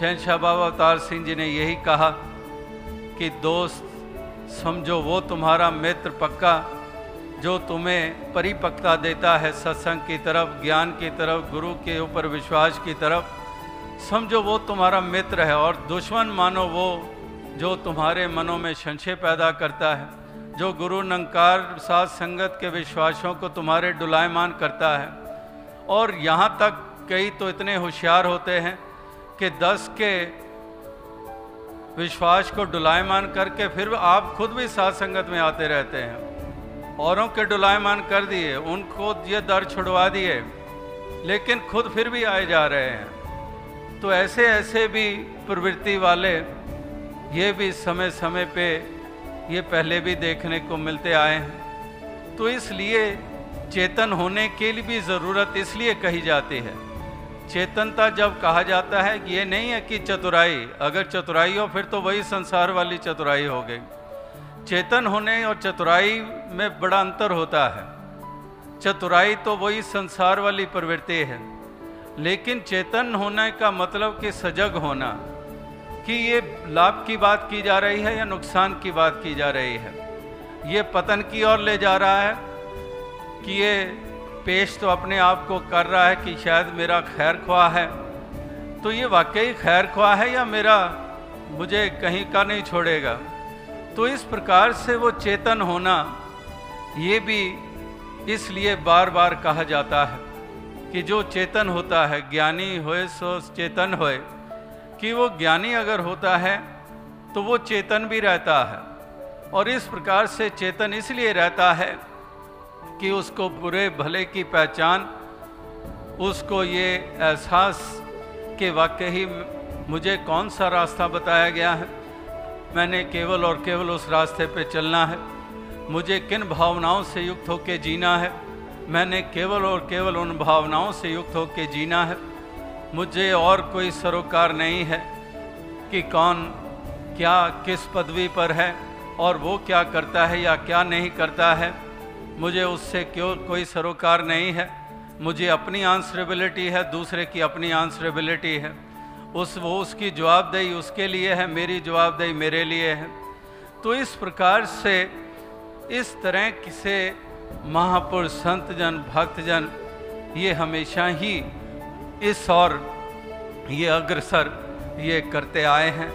शहंशाह बाबा अवतार सिंह जी ने यही कहा कि दोस्त समझो वो तुम्हारा मित्र पक्का जो तुम्हें परिपक्वता देता है सत्संग की तरफ, ज्ञान की तरफ, गुरु के ऊपर विश्वास की तरफ। समझो वो तुम्हारा मित्र है। और दुश्मन मानो वो जो तुम्हारे मनों में संशय पैदा करता है, जो गुरु निरंकार साथ संगत के विश्वासों को तुम्हारे डुलायमान करता है। और यहाँ तक कई तो इतने होशियार होते हैं कि 10 के विश्वास को डुलायमान करके फिर आप खुद भी साथ संगत में आते रहते हैं। औरों के डुलायमान कर दिए, उनको ये दर छुड़वा दिए, लेकिन खुद फिर भी आए जा रहे हैं। तो ऐसे ऐसे भी प्रवृत्ति वाले ये भी समय समय पे ये पहले भी देखने को मिलते आए हैं। तो इसलिए चेतन होने के लिए भी ज़रूरत इसलिए कही जाती है। चेतनता जब कहा जाता है कि ये नहीं है कि चतुराई, अगर चतुराई हो फिर तो वही संसार वाली चतुराई हो गई। चेतन होने और चतुराई में बड़ा अंतर होता है। चतुराई तो वही संसार वाली प्रवृत्ति है, लेकिन चेतन होने का मतलब कि सजग होना, कि ये लाभ की बात की जा रही है या नुकसान की बात की जा रही है, ये पतन की ओर ले जा रहा है कि ये पेश तो अपने आप को कर रहा है कि शायद मेरा खैर ख्वाह है, तो ये वाकई खैर ख्वाह है या मेरा मुझे कहीं का नहीं छोड़ेगा। तो इस प्रकार से वो चेतन होना ये भी इसलिए बार बार कहा जाता है कि जो चेतन होता है, ज्ञानी होए सो चेतन होए, कि वो ज्ञानी अगर होता है तो वो चेतन भी रहता है। और इस प्रकार से चेतन इसलिए रहता है कि उसको बुरे भले की पहचान, उसको ये एहसास कि वाकई मुझे कौन सा रास्ता बताया गया है, मैंने केवल और केवल उस रास्ते पे चलना है, मुझे किन भावनाओं से युक्त होकर जीना है, मैंने केवल और केवल उन भावनाओं से युक्त होकर जीना है। मुझे और कोई सरोकार नहीं है कि कौन क्या किस पदवी पर है और वो क्या करता है या क्या नहीं करता है, मुझे उससे क्यों कोई सरोकार नहीं है। मुझे अपनी आंसरेबिलिटी है, दूसरे की अपनी आंसरेबिलिटी है। वो उसकी जवाबदेही उसके लिए है, मेरी जवाबदेही मेरे लिए है। तो इस प्रकार से इस तरह से महापुरुष संतजन भक्तजन ये हमेशा ही इस और ये अग्रसर ये करते आए हैं।